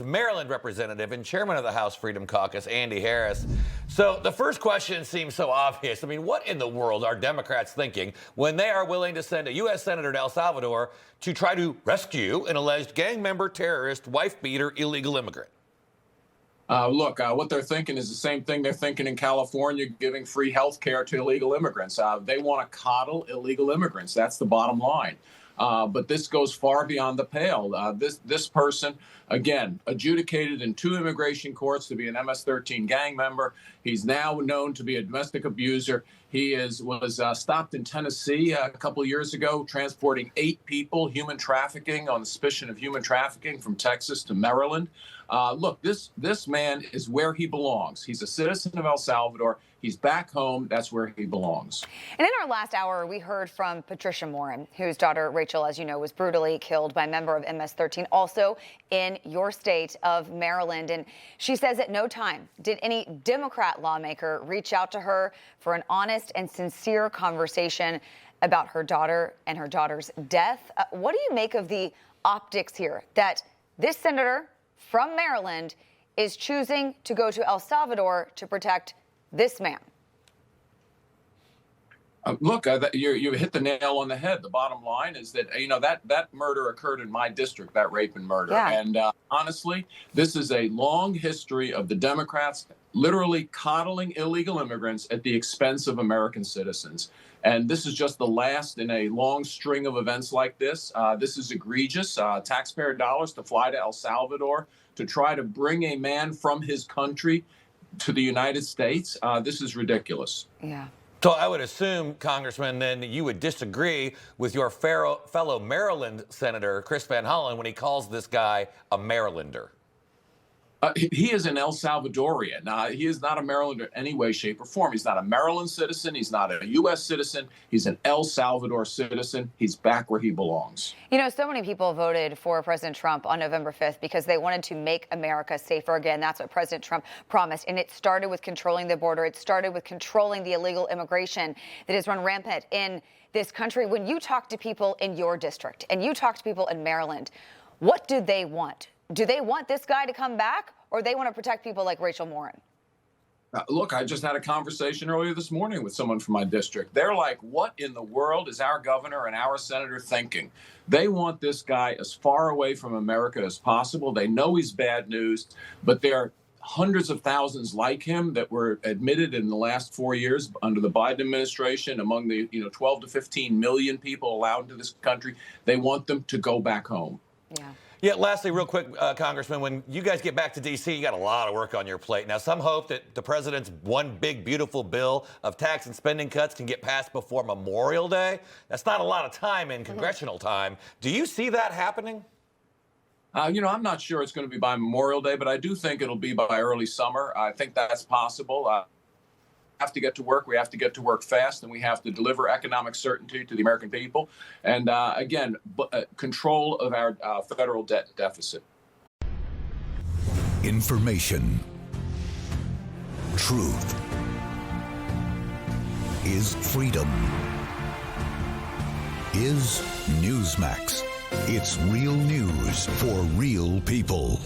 Maryland representative and chairman of the House Freedom Caucus, Andy Harris. So the first question seems so obvious. I mean, what in the world are Democrats thinking when they are willing to send a U.S. senator to El Salvador to try to rescue an alleged gang member, terrorist, wife-beater, illegal immigrant? What they're thinking is the same thing they're thinking in California, giving free health care to illegal immigrants. They want to coddle illegal immigrants. That's the bottom line. But this goes far beyond the pale. This person, again, adjudicated in 2 immigration courts to be an MS-13 gang member. He's now known to be a domestic abuser. He was stopped in Tennessee a couple of years ago, transporting 8 people, human trafficking, on suspicion of human trafficking from Texas to Maryland. This man is where he belongs. He's a citizen of El Salvador. He's back home. That's where he belongs. And in our last hour, we heard from Patricia Morin, whose daughter, Rachel, as you know, was brutally killed by a member of MS-13, also in your state of Maryland. And she says at no time did any Democrat lawmaker reach out to her for an honest and sincere conversation about her daughter and her daughter's death. What do you make of the optics here that this senator from Maryland is choosing to go to El Salvador to protect this man? You hit the nail on the head. The bottom line is that, that murder occurred in my district, that rape and murder. Yeah. And honestly, this is a long history of the Democrats literally coddling illegal immigrants at the expense of American citizens. And this is just the last in a long string of events like this. This is egregious. Taxpayer dollars to fly to El Salvador to try to bring a man from his country to the United States. This is ridiculous. Yeah. So I would assume, Congressman, then you would disagree with your fellow Maryland Senator, Chris Van Hollen, when he calls this guy a Marylander. He is an El Salvadorian. He is not a Marylander in any way, shape, or form. He's not a Maryland citizen. He's not a U.S. citizen. He's an El Salvador citizen. He's back where he belongs. You know, so many people voted for President Trump on November 5th because they wanted to make America safer again. That's what President Trump promised. And it started with controlling the border. It started with controlling the illegal immigration that has run rampant in this country. When you talk to people in your district and you talk to people in Maryland, what do they want? Do they want this guy to come back, or they want to protect people like Rachel Morin? I just had a conversation earlier this morning with someone from my district. They're like, what in the world is our governor and our senator thinking? They want this guy as far away from America as possible. They know he's bad news, but there are hundreds of thousands like him that were admitted in the last 4 years under the Biden administration, among the 12 to 15 million people allowed into this country. They want them to go back home. Yeah. Yeah, lastly, real quick, Congressman, when you guys get back to D.C., you got a lot of work on your plate. Now, some hope that the president's one big, beautiful bill of tax and spending cuts can get passed before Memorial Day. That's not a lot of time in congressional time. Do you see that happening? I'm not sure it's going to be by Memorial Day, but I do think it'll be by early summer. I think that's possible. Have to get to work. We have to get to work fast, and we have to deliver economic certainty to the American people. And again, control of our federal debt deficit. Information. Truth is freedom. Is Newsmax. It's real news for real people.